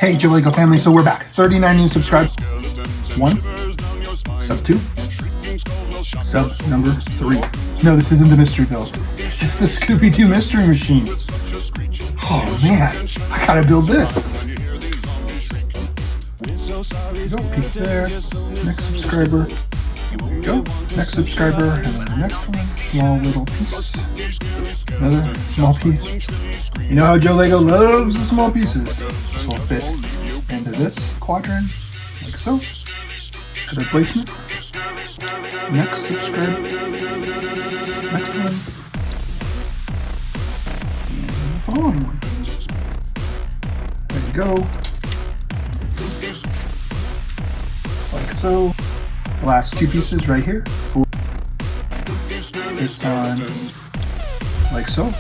Hey, Joe Lego family, so we're back. 39 new subscribers. 1, sub 2, sub number 3. No, this isn't the mystery build. It's just the Scooby-Doo mystery machine. Oh man, I gotta build this. There you go, piece there. Next subscriber. There you go. Next subscriber, and then the next one. Small little piece. Another small piece. You know how Joe Lego loves the small pieces. This will fit into this quadrant, like so. Good placement. Next subscriber. Next one. And the following one. There you go. Like so. The last two pieces right here. This on like so.